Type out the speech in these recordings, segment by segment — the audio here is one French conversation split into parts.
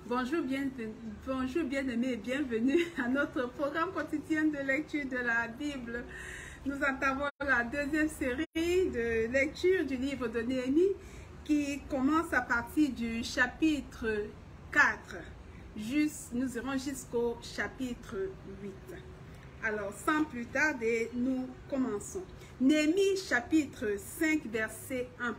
Bonjour bien-aimés et bienvenue à notre programme quotidien de lecture de la Bible. Nous entamons la deuxième série de lecture du livre de Néhémie qui commence à partir du chapitre 4. Nous irons jusqu'au chapitre 8. Alors, sans plus tarder, nous commençons. Néhémie chapitre 5, verset 1.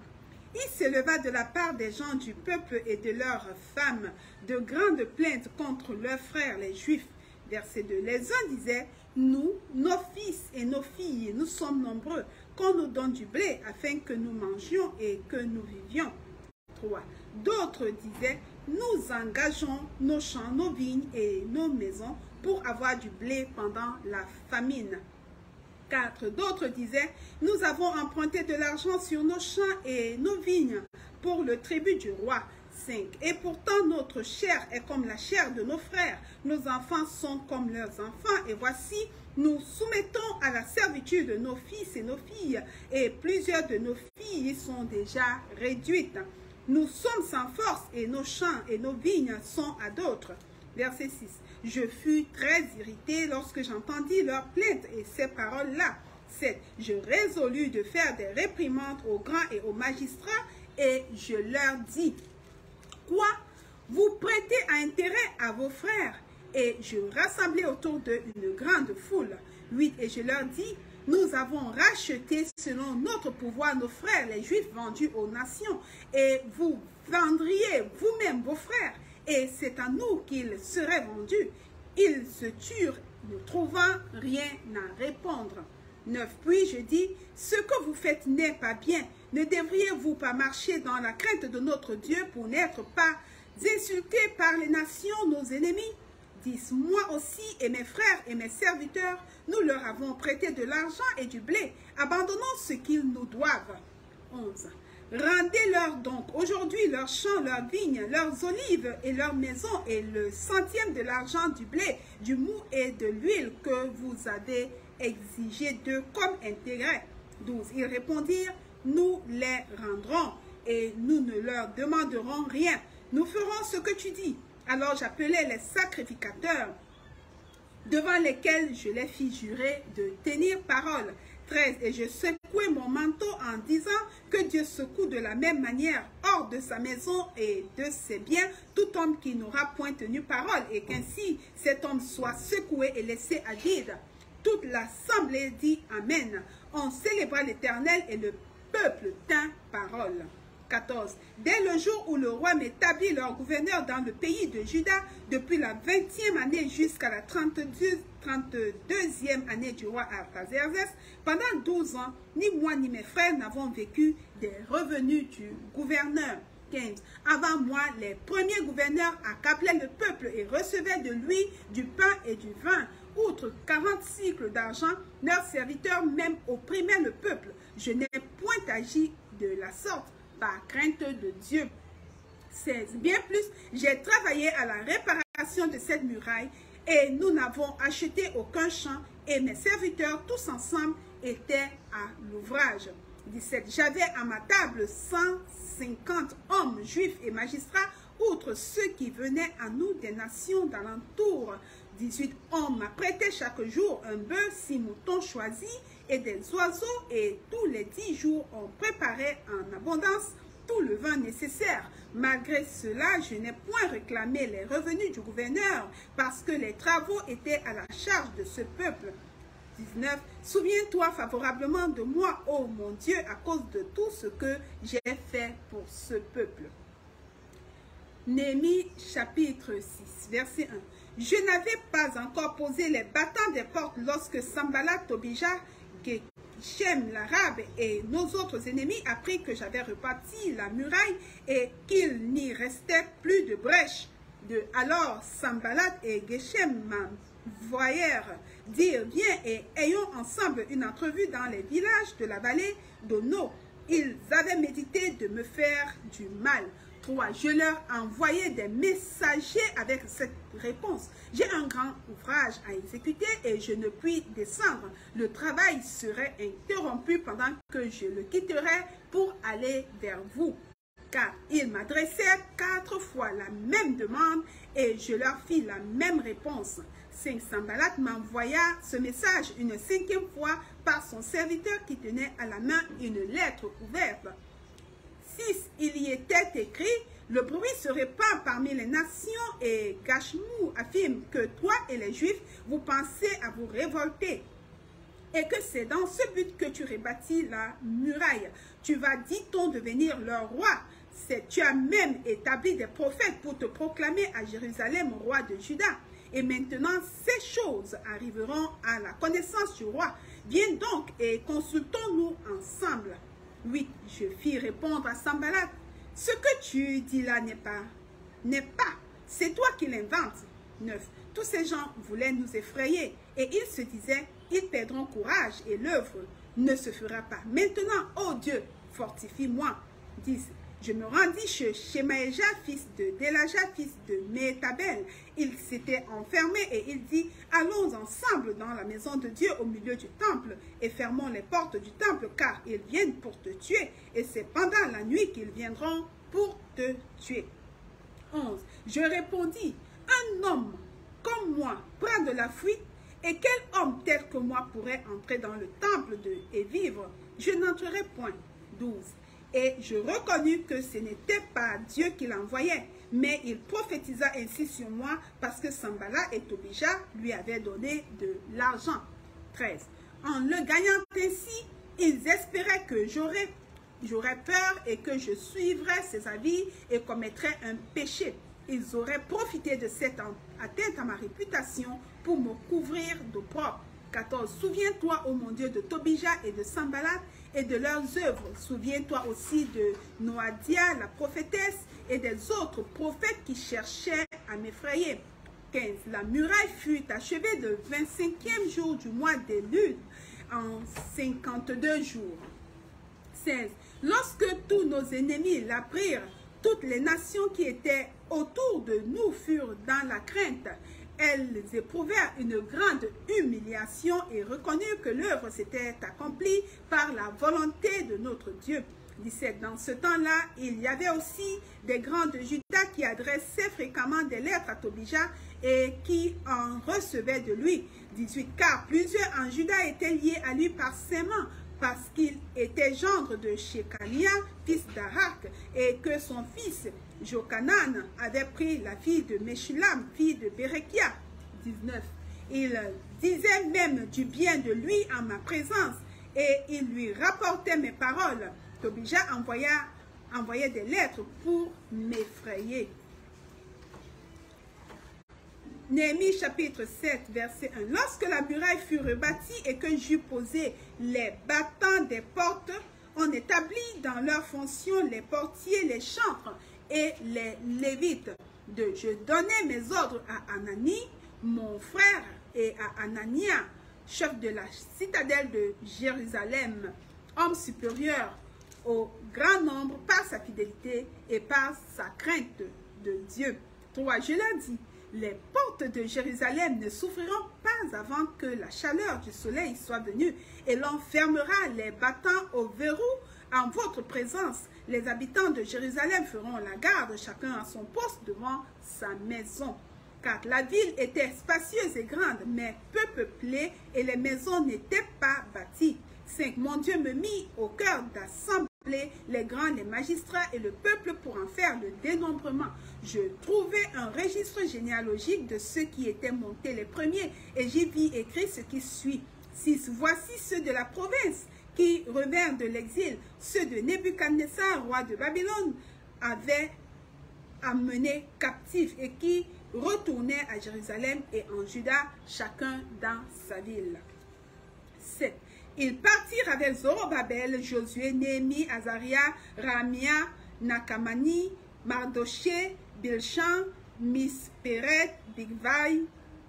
Il s'éleva de la part des gens du peuple et de leurs femmes de grandes plaintes contre leurs frères les Juifs. Verset 2. Les uns disaient, nous, nos fils et nos filles, nous sommes nombreux, qu'on nous donne du blé afin que nous mangions et que nous vivions. 3. D'autres disaient, nous engageons nos champs, nos vignes et nos maisons pour avoir du blé pendant la famine. 4. D'autres disaient, nous avons emprunté de l'argent sur nos champs et nos vignes pour le tribut du roi. 5. Et pourtant notre chair est comme la chair de nos frères, nos enfants sont comme leurs enfants, et voici, nous soumettons à la servitude de nos fils et nos filles, et plusieurs de nos filles sont déjà réduites. Nous sommes sans force, et nos champs et nos vignes sont à d'autres. Verset 6. Je fus très irrité lorsque j'entendis leurs plaintes et ces paroles-là. 7. Je résolus de faire des réprimandes aux grands et aux magistrats et je leur dis, quoi? Vous prêtez intérêt à vos frères? Et je rassemblai autour d'eux une grande foule. 8. Et je leur dis, nous avons racheté selon notre pouvoir nos frères, les Juifs vendus aux nations, et vous vendriez vous-même vos frères. Et c'est à nous qu'ils seraient vendus. Ils se turent, ne trouvant rien à répondre. 9. Puis je dis, ce que vous faites n'est pas bien. Ne devriez-vous pas marcher dans la crainte de notre Dieu pour n'être pas insultés par les nations, nos ennemis? 10. Moi aussi et mes frères et mes serviteurs, nous leur avons prêté de l'argent et du blé. Abandonnons ce qu'ils nous doivent. 11. Rendez-leur donc aujourd'hui leurs champs, leurs vignes, leurs olives et leurs maisons et le centième de l'argent, du blé, du mou et de l'huile que vous avez exigé d'eux comme intérêt. 12. Ils répondirent, nous les rendrons et nous ne leur demanderons rien. Nous ferons ce que tu dis. Alors j'appelai les sacrificateurs devant lesquels je les fis jurer de tenir parole. 13. Et je secouai mon manteau en disant que Dieu secoue de la même manière hors de sa maison et de ses biens tout homme qui n'aura point tenu parole et qu'ainsi cet homme soit secoué et laissé à vide. Toute l'assemblée dit Amen. On célébra l'Éternel et le peuple tint parole. 14. Dès le jour où le roi m'établit leur gouverneur dans le pays de Juda, depuis la 20e année jusqu'à la 32e année du roi Artaxerxès, pendant 12 ans, ni moi ni mes frères n'avons vécu des revenus du gouverneur. 15. Avant moi, les premiers gouverneurs accablaient le peuple et recevaient de lui du pain et du vin. Outre 40 cycles d'argent, leurs serviteurs même opprimaient le peuple. Je n'ai point agi de la sorte par crainte de Dieu. 16. Bien plus, j'ai travaillé à la réparation de cette muraille et nous n'avons acheté aucun champ et mes serviteurs tous ensemble étaient à l'ouvrage. 17. J'avais à ma table 150 hommes juifs et magistrats, outre ceux qui venaient à nous des nations d'alentour. 18. On m'apprêtait chaque jour un bœuf, 6 moutons choisis et des oiseaux, et tous les 10 jours on préparait en abondance tout le vin nécessaire. Malgré cela, je n'ai point réclamé les revenus du gouverneur parce que les travaux étaient à la charge de ce peuple. 19. Souviens-toi favorablement de moi, ô mon Dieu, à cause de tout ce que j'ai fait pour ce peuple. Néhémie chapitre 6, verset 1. Je n'avais pas encore posé les battants des portes lorsque Sanballat, Tobija, Geshem l'Arabe et nos autres ennemis apprirent que j'avais reparti la muraille et qu'il n'y restait plus de brèche. Alors Sanballat et Geshem m'envoyèrent dire, viens et ayons ensemble une entrevue dans les villages de la vallée d'Ono. Ils avaient médité de me faire du mal. 3. Je leur envoyais des messagers avec cette réponse. J'ai un grand ouvrage à exécuter et je ne puis descendre. Le travail serait interrompu pendant que je le quitterai pour aller vers vous. car ils m'adressèrent 4 fois la même demande et je leur fis la même réponse. 5. Sanballat m'envoya ce message une 5e fois par son serviteur qui tenait à la main une lettre ouverte. 6. Il y était écrit: le bruit se répand parmi les nations et Gashmu affirme que toi et les Juifs, vous pensez à vous révolter. Et que c'est dans ce but que tu rebâtis la muraille. Tu vas, dit-on, devenir leur roi. Tu as même établi des prophètes pour te proclamer à Jérusalem roi de Juda. Et maintenant, ces choses arriveront à la connaissance du roi. Viens donc et consultons-nous ensemble. 8. Je fis répondre à Sanballat: ce que tu dis là n'est pas. C'est toi qui l'inventes. 9. Tous ces gens voulaient nous effrayer et ils se disaient: ils perdront courage et l'œuvre ne se fera pas. Maintenant, ô Dieu, fortifie-moi. 10. Je me rendis chez Shemaéja, fils de Delaja, fils de Métabel. Il s'était enfermé et il dit: allons ensemble dans la maison de Dieu au milieu du temple et fermons les portes du temple, car ils viennent pour te tuer et c'est pendant la nuit qu'ils viendront pour te tuer. 11. Je répondis: un homme comme moi prend de la fuite, et quel homme tel que moi pourrait entrer dans le temple et vivre? Je n'entrerai point. 12. Et je reconnus que ce n'était pas Dieu qui l'envoyait, mais il prophétisa ainsi sur moi parce que Sanballat et Tobija lui avaient donné de l'argent. 13. En le gagnant ainsi, ils espéraient que j'aurais peur et que je suivrais ses avis et commettrais un péché. Ils auraient profité de cette atteinte à ma réputation pour me couvrir d'opprobre. 14. Souviens-toi, ô mon Dieu, de Tobija et de Sanballat et de leurs œuvres. Souviens-toi aussi de Noadia, la prophétesse, et des autres prophètes qui cherchaient à m'effrayer. 15. La muraille fut achevée le 25e jour du mois d'Élul en 52 jours. 16. Lorsque tous nos ennemis l'apprirent, toutes les nations qui étaient autour de nous furent dans la crainte. Elles éprouvèrent une grande humiliation et reconnurent que l'œuvre s'était accomplie par la volonté de notre Dieu. 17. Dans ce temps-là, il y avait aussi des grands de Juda qui adressaient fréquemment des lettres à Tobija et qui en recevaient de lui. 18. Car plusieurs en Juda étaient liés à lui par serment, parce qu'il était gendre de Shekania, fils d'Arak, et que son fils Jochanan avait pris la fille de Meshulam, fille de Berekia. 19. Il disait même du bien de lui en ma présence, et il lui rapportait mes paroles. Tobija envoyait des lettres pour m'effrayer. Néhémie chapitre 7, verset 1. Lorsque la muraille fut rebâtie et que j'eus posé les battants des portes, on établit dans leurs fonctions les portiers, les chantres et les lévites. Je donnai mes ordres à Anani, mon frère, et à Anania, chef de la citadelle de Jérusalem, homme supérieur au grand nombre par sa fidélité et par sa crainte de Dieu. 3. Je leur dis: les portes de Jérusalem ne souffriront pas avant que la chaleur du soleil soit venue, et l'on fermera les battants au verrou en votre présence. Les habitants de Jérusalem feront la garde, chacun à son poste devant sa maison. Car la ville était spacieuse et grande, mais peu peuplée, et les maisons n'étaient pas bâties. 5. Mon Dieu me mit au cœur d'assembler les grands, les magistrats et le peuple pour en faire le dénombrement. Je trouvai un registre généalogique de ceux qui étaient montés les premiers, et j'y vis écrit ce qui suit. 6. Voici ceux de la province qui revinrent de l'exil, ceux de Nebuchadnezzar, roi de Babylone, avaient amenés captifs et qui retournaient à Jérusalem et en Juda, chacun dans sa ville. 7. Ils partirent avec Zorobabel, Josué, Néhémie, Azaria, Ramia, Nakamani, Mardoché, Bilshan, Misperet, Bigvai,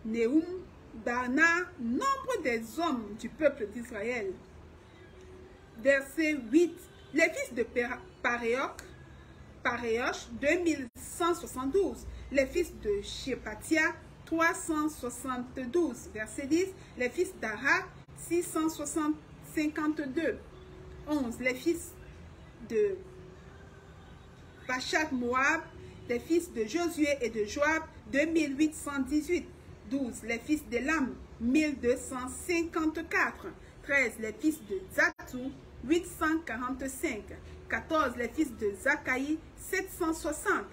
Neum, Bana, nombre des hommes du peuple d'Israël. Verset 8. Les fils de Paréoch, 2172. Les fils de Shepatia, 372. Verset 10. Les fils d'Ara, 652. 11. Les fils de Pachat Moab, les fils de Josué et de Joab, 2818. 12, les fils d'Élam, 1254. 13, les fils de Zatou, 845. 14, les fils de Zakaï, 760.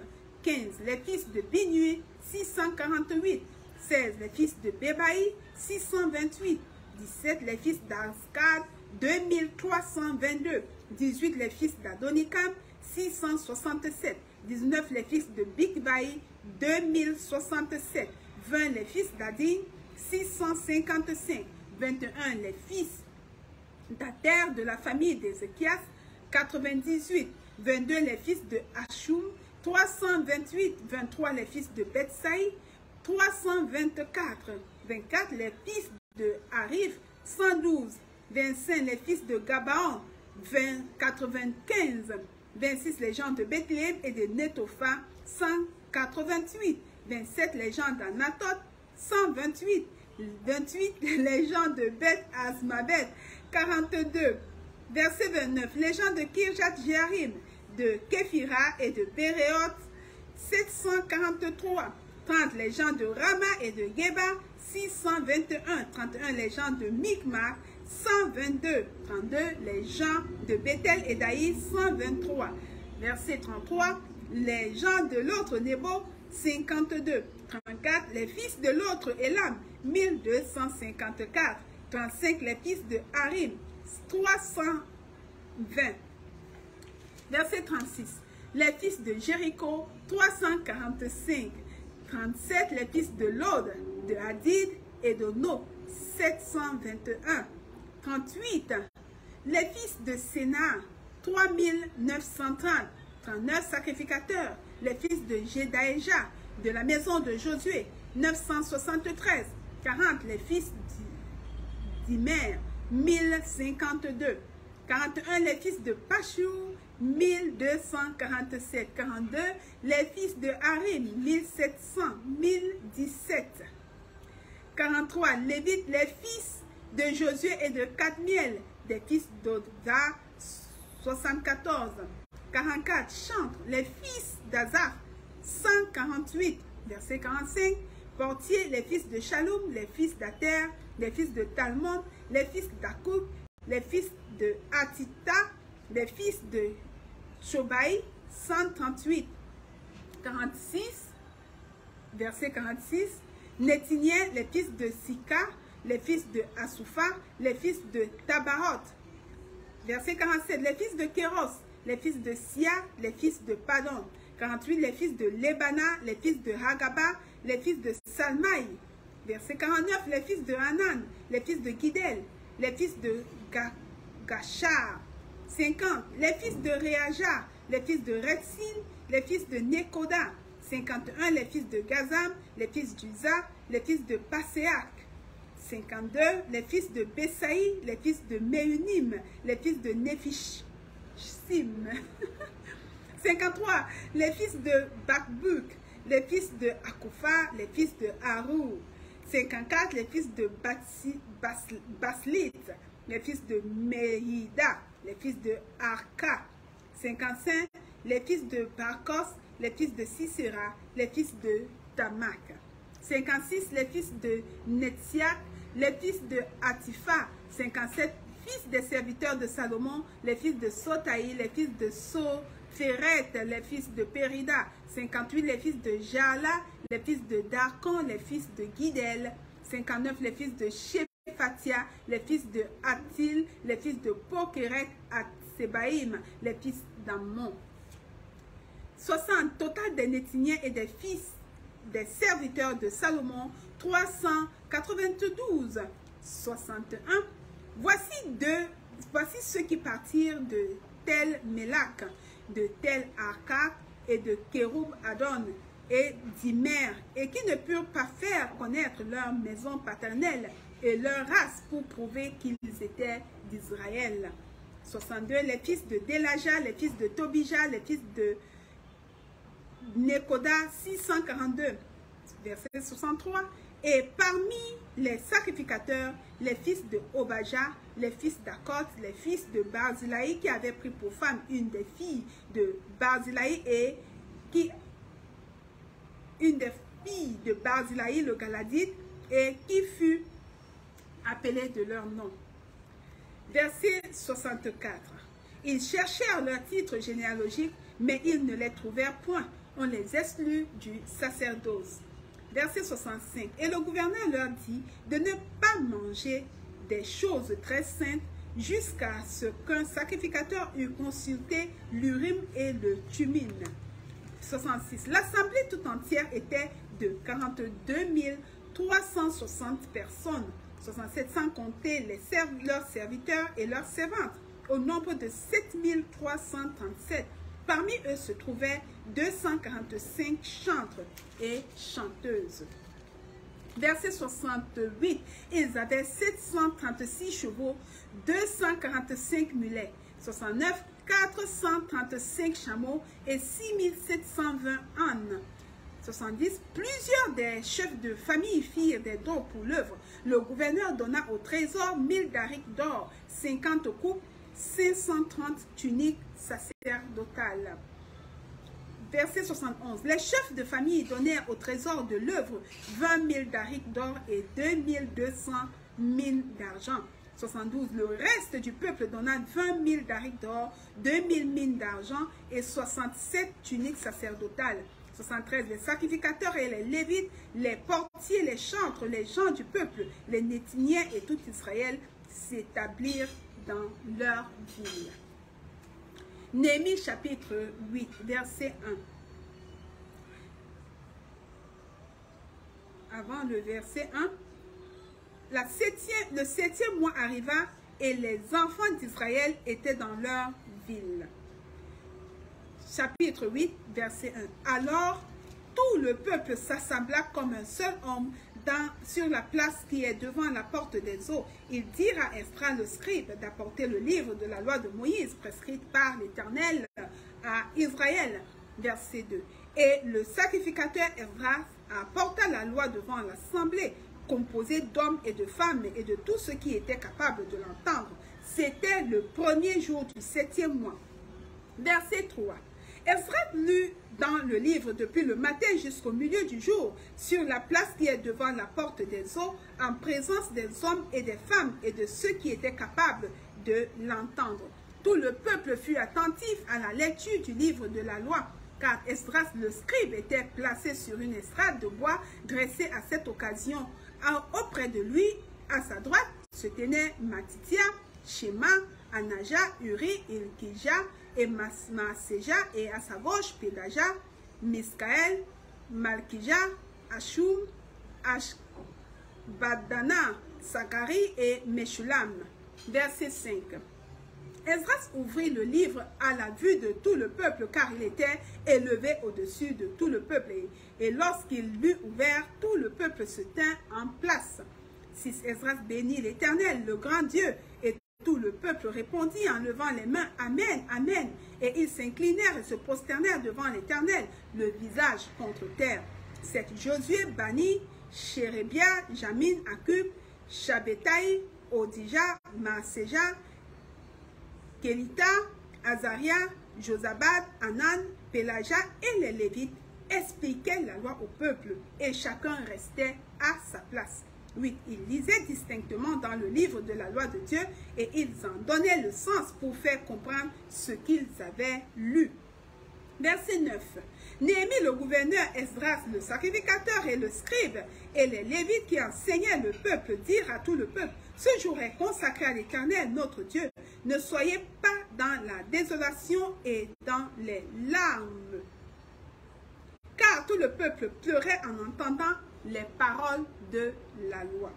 15, les fils de Binui, 648. 16, les fils de Bébaï, 628. 17, les fils d'Azgad, 2322. 18, les fils d'Adonikam, 667. 19, les fils de Bigbaï, 2067. 20, les fils d'Adin, 655. 21, les fils d'Ater de la famille d'Ézéchias, 98. 22, les fils de Hachum, 328. 23, les fils de Bethsaï, 324. 24, les fils de Harif, 112. 25, les fils de Gabaon, 95. 26, les gens de Bethléem et de Netopha, 188. 27, les gens d'Anatot, 128. 28, les gens de Beth Azmabeth, 42. Verset 29, les gens de Kirjat Jearim, de Képhira et de Béréoth, 743. 30, les gens de Rama et de Geba, 621. 31, les gens de Micmac, 122. 32, les gens de Bethel et d'Aïs, 123. Verset 33, les gens de l'autre Nebo, 52. 34, les fils de l'autre Elam, 1254. 35, les fils de Harim, 320. Verset 36, les fils de Jéricho, 345. 37, les fils de Lod, de Hadid et de No, 721. 38, les fils de Séna, 3930. 39, sacrificateurs, les fils de Jedaéja, de la maison de Josué, 973. 40, les fils d'Imer, 1052. 41, les fils de Pashur, 1247. 42, les fils de Harim, 1700, 1017. 43, Lévites, les fils de Josué et de Cadmiel, des fils d'Odda, 74. 44, chantre, les fils d'Azaph, 148. Verset 45, portier, les fils de Shalom, les fils d'Ater, les fils de Talmon, les fils d'Akoub, les fils de Hatita, les fils de Shobaï, 138. 46, verset 46, Nétinien, les fils de Sika, les fils de Asoufa, les fils de Tabaroth. Verset 47, les fils de Kéros, les fils de Sia, les fils de Padon. 48, les fils de Lebana, les fils de Hagaba, les fils de Salmaï. Verset 49, les fils de Hanan, les fils de Gidel, les fils de Gachar. 50, les fils de Réaja, les fils de Retsil, les fils de Nekoda. 51, les fils de Gazam, les fils d'Uza, les fils de Paséak. 52, les fils de Besaï, les fils de Meunim, les fils de Nephishim. 53, les fils de Bakbuk, les fils de Akoufa, les fils de Harou. 54, les fils de Baslit, les fils de Mehida, les fils de Arka. 55, les fils de Barkos, les fils de Sisera, les fils de Tamak. 56, les fils de Netziak, les fils de Atifa. 57, fils des serviteurs de Salomon, les fils de Sotaï, les fils de Sopheret, les fils de Périda. 58, les fils de Jala, les fils de Darkon, les fils de Gidel. 59, les fils de Shephatia, les fils de Atil, les fils de Pokeret Atsebaïm, les fils d'Ammon. 60, total des Nétiniens et des fils des serviteurs de Salomon, 392. 61, voici ceux qui partirent de Tel Melak, de Tel Arka et de Kéroub Adon et d'Imer, et qui ne purent pas faire connaître leur maison paternelle et leur race pour prouver qu'ils étaient d'Israël. 62, les fils de Delaja, les fils de Tobija, les fils de Nekoda, 642. Verset 63, et parmi les sacrificateurs, les fils de Obaja, les fils d'Akot, les fils de Barzillai, qui avaient pris pour femme une des filles de Barzillai et une des filles de Barzillai le Galadite, et qui fut appelée de leur nom. Verset 64. Ils cherchèrent leur titre généalogique, mais ils ne les trouvèrent point. On les exclut du sacerdoce. Verset 65. Et le gouverneur leur dit de ne pas manger des choses très saintes jusqu'à ce qu'un sacrificateur eût consulté l'Urim et le Thummim. 66. L'assemblée tout entière était de 42 360 personnes. 67 sans compter leurs serviteurs et leurs servantes, au nombre de 7337. Parmi eux se trouvaient 245 chantres et chanteuses. Verset 68. Ils avaient 736 chevaux, 245 mulets. 69. 435 chameaux et 6720 ânes. 70. Plusieurs des chefs de famille firent des dons pour l'œuvre. Le gouverneur donna au trésor 1000 darics d'or, 50 coupes, 530 tuniques sacerdotales. Verset 71. Les chefs de famille donnèrent au trésor de l'œuvre 20 000 darics d'or et 2200 mines d'argent. 72. Le reste du peuple donna 20 000 darics d'or, 2000 mines d'argent et 67 tuniques sacerdotales. 73. Les sacrificateurs et les lévites, les portiers, les chantres, les gens du peuple, les Néthiniens et tout Israël s'établirent dans leur ville. Néhémie chapitre 8, verset 1. Avant le verset 1, le septième mois arriva et les enfants d'Israël étaient dans leur ville. Chapitre 8, verset 1. Alors, tout le peuple s'assembla comme un seul homme sur la place qui est devant la porte des eaux. Ils dirent à Esdras le scribe d'apporter le livre de la loi de Moïse, prescrite par l'Éternel à Israël. Verset 2. Et le sacrificateur Esdras apporta la loi devant l'assemblée, composée d'hommes et de femmes et de tous ceux qui étaient capables de l'entendre. C'était le premier jour du septième mois. Verset 3. Esdras lut dans le livre depuis le matin jusqu'au milieu du jour, sur la place qui est devant la porte des eaux, en présence des hommes et des femmes et de ceux qui étaient capables de l'entendre. Tout le peuple fut attentif à la lecture du livre de la loi, car Esdras le scribe était placé sur une estrade de bois dressée à cette occasion. Auprès de lui, à sa droite, se tenaient Matithia, Shema, Anaja, Uri, Ilkija et Maaseja, et à sa gauche, Pédaja, Miskaël, Malkija, Ashum, Ashbadana, Sakari et Meshulam. Verset 5. Esdras ouvrit le livre à la vue de tout le peuple, car il était élevé au-dessus de tout le peuple. Et lorsqu'il l'eut ouvert, tout le peuple se tint en place. 6. Esdras bénit l'Éternel, le grand Dieu, et tout le peuple répondit en levant les mains, Amen, Amen. Et ils s'inclinèrent et se prosternèrent devant l'Éternel, le visage contre terre. 7. Josué, Bani, Chérébia, Jamin, Akub, Shabetaï, Odija, Maaseja, Kelita, Azaria, Josabad, Anan, Pélaja et les Lévites expliquaient la loi au peuple et chacun restait à sa place. 8. Ils lisaient distinctement dans le livre de la loi de Dieu et ils en donnaient le sens pour faire comprendre ce qu'ils avaient lu. Verset 9. Néhémie, le gouverneur, Esdras, le sacrificateur et le scribe, et les Lévites qui enseignaient le peuple, dirent à tout le peuple, ce jour est consacré à l'Éternel, notre Dieu. Ne soyez pas dans la désolation et dans les larmes. Car tout le peuple pleurait en entendant les paroles de la loi.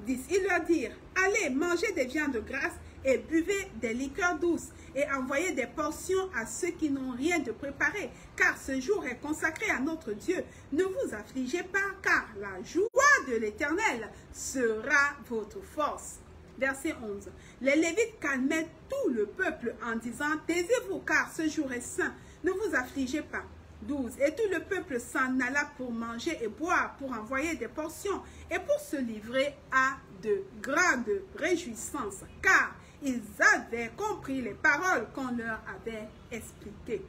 10. Ils leur dirent, allez, mangez des viandes grasses et buvez des liqueurs douces et envoyez des portions à ceux qui n'ont rien de préparé, car ce jour est consacré à notre Dieu. Ne vous affligez pas, car la joie de l'Éternel sera votre force. Verset 11. Les Lévites calmaient tout le peuple en disant, taisez-vous, car ce jour est saint. Ne vous affligez pas. 12. Et tout le peuple s'en alla pour manger et boire, pour envoyer des portions et pour se livrer à de grandes réjouissances, car ils avaient compris les paroles qu'on leur avait expliquées.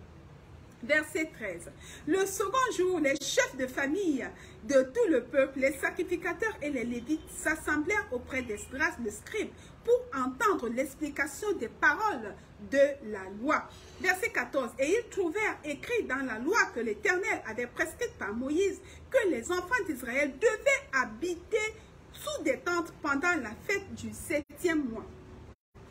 Verset 13. Le second jour, les chefs de famille de tout le peuple, les sacrificateurs et les lévites s'assemblèrent auprès d'Esdras le scribe pour entendre l'explication des paroles de la loi. Verset 14. Et ils trouvèrent écrit dans la loi que l'Éternel avait prescrite par Moïse que les enfants d'Israël devaient habiter sous des tentes pendant la fête du 7e mois.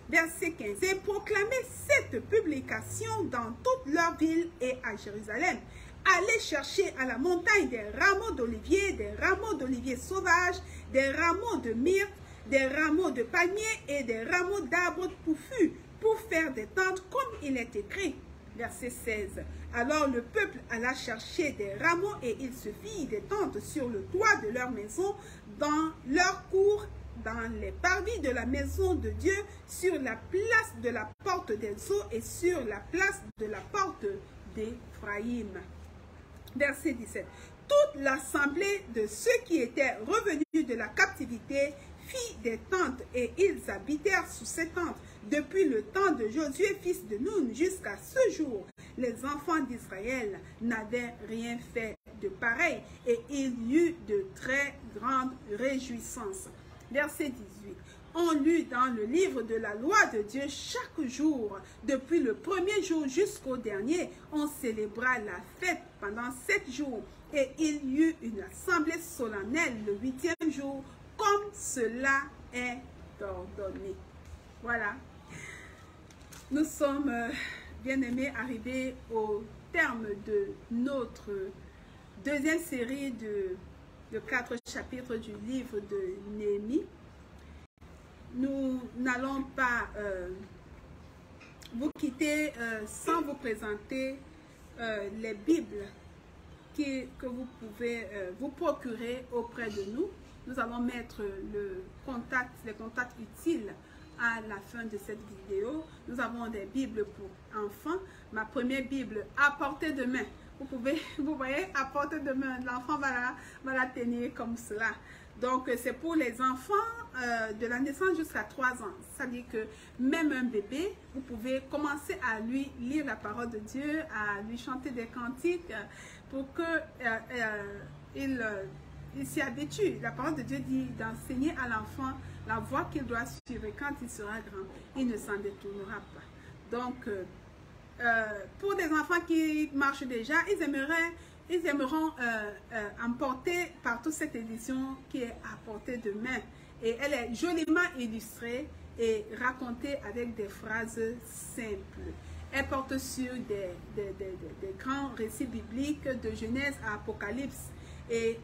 Verset 15. Et proclamer cette publication dans toute leur ville et à Jérusalem. Allez chercher à la montagne des rameaux d'olivier, des rameaux d'olivier sauvages, des rameaux de myrte, des rameaux de palmier et des rameaux d'arbres touffus pour faire des tentes comme il est écrit. Verset 16. Alors le peuple alla chercher des rameaux et il se fit des tentes sur le toit de leur maison, dans leur cour, dans les parvis de la maison de Dieu, sur la place de la porte des eaux et sur la place de la porte d'Éphraïm. Verset 17. Toute l'assemblée de ceux qui étaient revenus de la captivité fit des tentes et ils habitèrent sous ces tentes depuis le temps de Josué fils de Nun jusqu'à ce jour. Les enfants d'Israël n'avaient rien fait de pareil et il y eut de très grandes réjouissances. Verset 18. On lut dans le livre de la loi de Dieu chaque jour, depuis le premier jour jusqu'au dernier, on célébra la fête pendant 7 jours et il y eut une assemblée solennelle le 8e jour, comme cela est ordonné. Voilà. Nous sommes, bien-aimés, arrivés au terme de notre deuxième série de 4 chapitres du livre de Néhémie. Nous n'allons pas vous quitter sans vous présenter les Bibles que vous pouvez vous procurer auprès de nous. Nous allons mettre les contacts utiles à la fin de cette vidéo. Nous avons des Bibles pour enfants. Ma première Bible à portée de main. Vous voyez, à portée de main, l'enfant va la tenir comme cela. Donc, c'est pour les enfants de la naissance jusqu'à 3 ans. C'est-à-dire que même un bébé, vous pouvez commencer à lui lire la parole de Dieu, à lui chanter des cantiques pour qu'il s'y habitue. La parole de Dieu dit d'enseigner à l'enfant la voie qu'il doit suivre. Quand il sera grand, il ne s'en détournera pas. Donc, pour des enfants qui marchent déjà, ils aimeront emporter partout cette édition qui est à portée de main. Et elle est joliment illustrée et racontée avec des phrases simples. Elle porte sur des grands récits bibliques de Genèse à Apocalypse. Et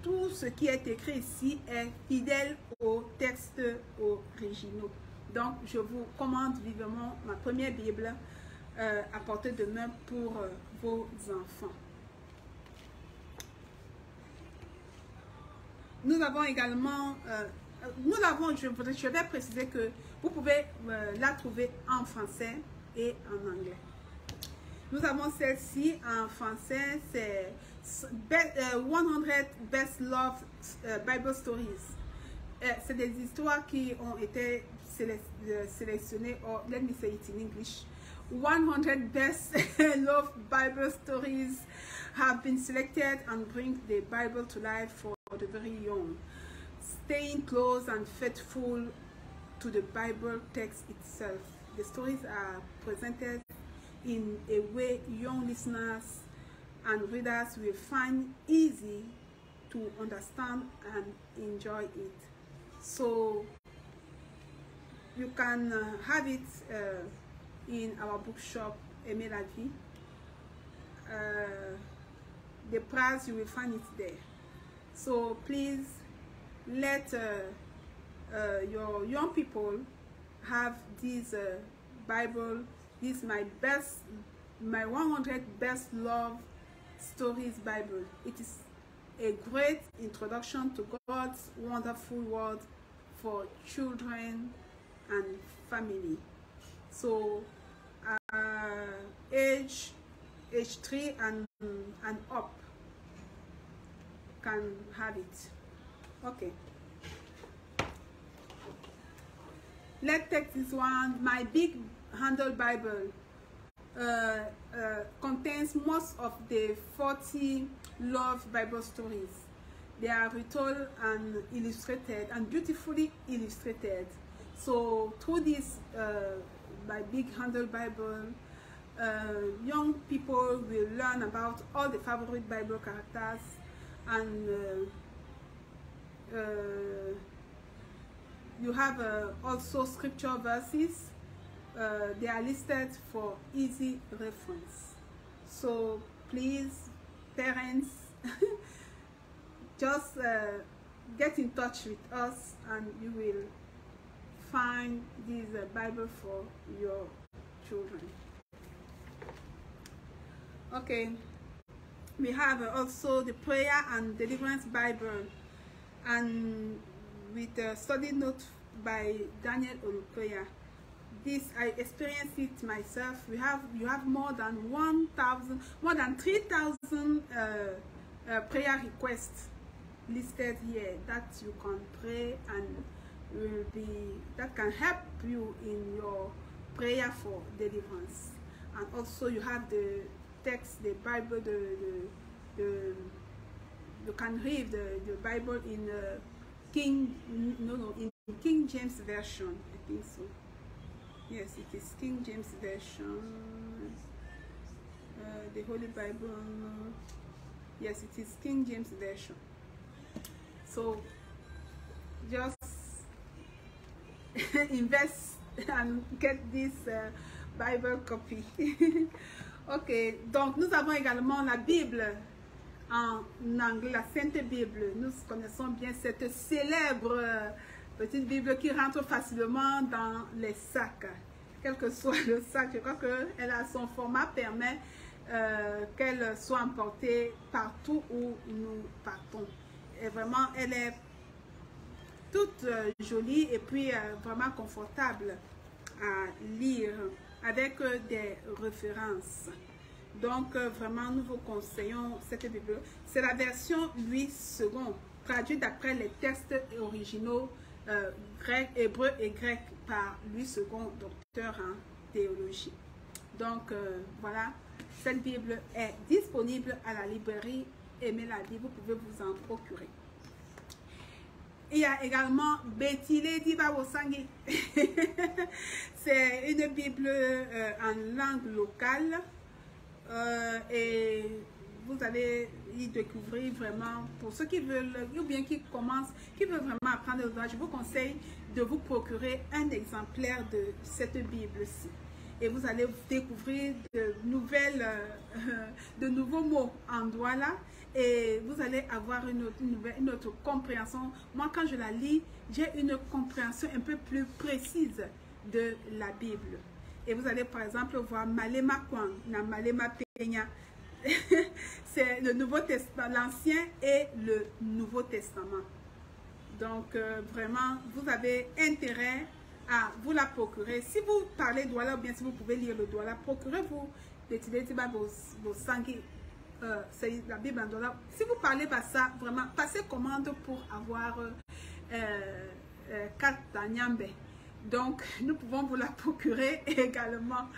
tout ce qui est écrit ici est fidèle aux textes originaux. Donc, je vous commande vivement ma première Bible à portée de main pour vos enfants. Nous avons également, je vais préciser que vous pouvez la trouver en français et en anglais. Nous avons celle-ci en français, c'est 100 Best Love Bible Stories. C'est des histoires qui ont été sélectionnées, or let me say it in English. 100 Best Love Bible Stories have been selected and bring the Bible to life for the very young, staying close and faithful to the Bible text itself. The stories are presented in a way young listeners and readers will find easy to understand and enjoy it. So you can have it in our bookshop, Aimé la Vie. The price, you will find it there. So please let your young people have this Bible. This is my 100 Best Love Stories Bible. It is a great introduction to God's wonderful word for children and family. So age H3 and up can have it. Okay. Let's take this one. My big handle Bible contains most of the 40 love Bible stories. They are retold and illustrated and beautifully illustrated. So through this my big handle Bible, young people will learn about all the favorite Bible characters, and you have also scripture verses. They are listed for easy reference. So please, parents, just get in touch with us and you will find this Bible for your children. Okay, we have also the Prayer and Deliverance Bible, and with a study note by Daniel Olukoya. This, I experienced it myself. You have more than 3,000 prayer requests listed here that you can pray, and that can help you in your prayer for deliverance. And also you have the text, the Bible, you can read the Bible in in King James Version, I think so. Yes, it is King James Version. The Holy Bible. Yes, it is King James Version. So just invest and get this Bible copy. Ok, donc nous avons également la Bible en anglais, la Sainte Bible. Nous connaissons bien cette célèbre petite Bible qui rentre facilement dans les sacs. Quel que soit le sac, je crois que son format permet qu'elle soit emportée partout où nous partons. Et vraiment, elle est toute jolie et puis vraiment confortable à lire avec des références. Donc vraiment, nous vous conseillons cette Bible. C'est la version Louis II, traduite d'après les textes originaux grec, hébreu et grec par Louis II, docteur en théologie. Donc voilà, cette Bible est disponible à la librairie Aimez la Bible, vous pouvez vous en procurer. Il y a également Betty Lady Babosangi. C'est une Bible en langue locale et vous allez y découvrir vraiment, pour ceux qui veulent, ou bien qui commencent, qui veulent vraiment apprendre le droit, je vous conseille de vous procurer un exemplaire de cette Bible-ci. Et vous allez découvrir de nouveaux mots en droit là, et vous allez avoir une autre compréhension. Moi, quand je la lis, j'ai une compréhension un peu plus précise de la Bible. Et vous allez par exemple voir Malema Kwan, na Malema Peña. C'est le Nouveau Testament, l'Ancien et le Nouveau Testament. Donc vraiment, vous avez intérêt à vous la procurer. Si vous parlez Douala, ou bien si vous pouvez lire le Douala, procurez-vous vos sanguis. C'est la Bible en Douala. Si vous parlez ça, vraiment, passez commande pour avoir 4 Nyambe. Donc, nous pouvons vous la procurer également.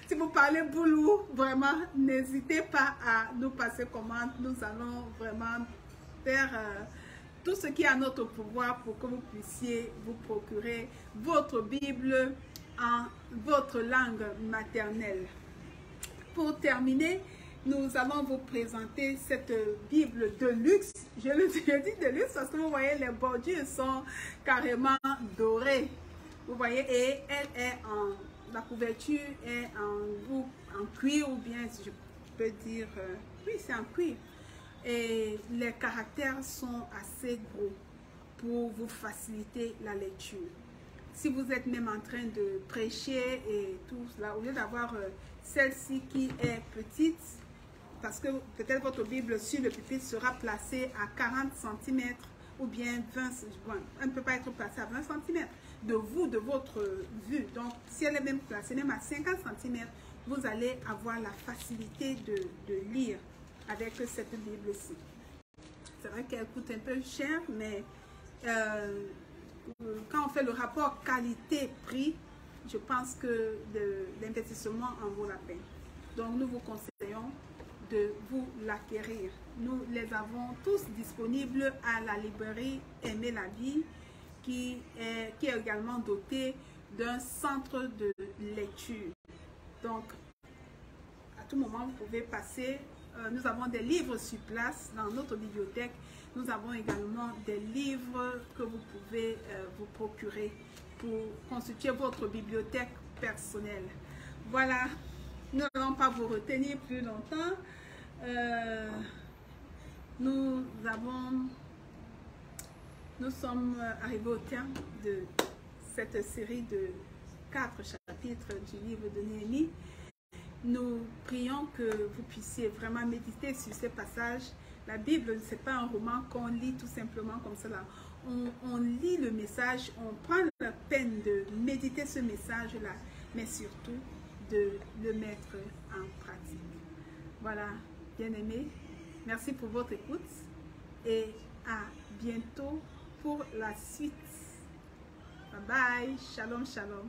Si vous parlez Boulou, vraiment, n'hésitez pas à nous passer commande. Nous allons vraiment faire tout ce qui est à notre pouvoir pour que vous puissiez vous procurer votre Bible en votre langue maternelle. Pour terminer, nous allons vous présenter cette Bible de luxe. Je dis de luxe parce que vous voyez, les bordures sont carrément dorées. Vous voyez, et elle est la couverture est en cuir, ou bien, si je peux dire, oui, c'est en cuir. Et les caractères sont assez gros pour vous faciliter la lecture. Si vous êtes même en train de prêcher et tout cela, au lieu d'avoir celle-ci qui est petite, parce que peut-être votre Bible sur le pupitre sera placée à 40 cm ou bien 20, bon, elle ne peut pas être placée à 20 cm de vous, de votre vue. Donc, si elle est même placée même à 50 cm, vous allez avoir la facilité de lire avec cette Bible-ci. C'est vrai qu'elle coûte un peu cher, mais quand on fait le rapport qualité-prix, je pense que l'investissement en vaut la peine. Donc, nous vous conseillons de vous l'acquérir. Nous les avons tous disponibles à la librairie Aimer la vie, qui est également dotée d'un centre de lecture. Donc, à tout moment, vous pouvez passer. Nous avons des livres sur place dans notre bibliothèque. Nous avons également des livres que vous pouvez vous procurer pour constituer votre bibliothèque personnelle. Voilà, nous n'allons pas vous retenir plus longtemps. Nous sommes arrivés au terme de cette série de 4 chapitres du livre de Néhémie. Nous prions que vous puissiez vraiment méditer sur ces passages. La Bible, ce n'est pas un roman qu'on lit tout simplement comme cela. On lit le message, on prend la peine de méditer ce message-là, mais surtout de le mettre en pratique. Voilà, bien-aimés, merci pour votre écoute et à bientôt pour la suite. Bye bye, shalom, shalom.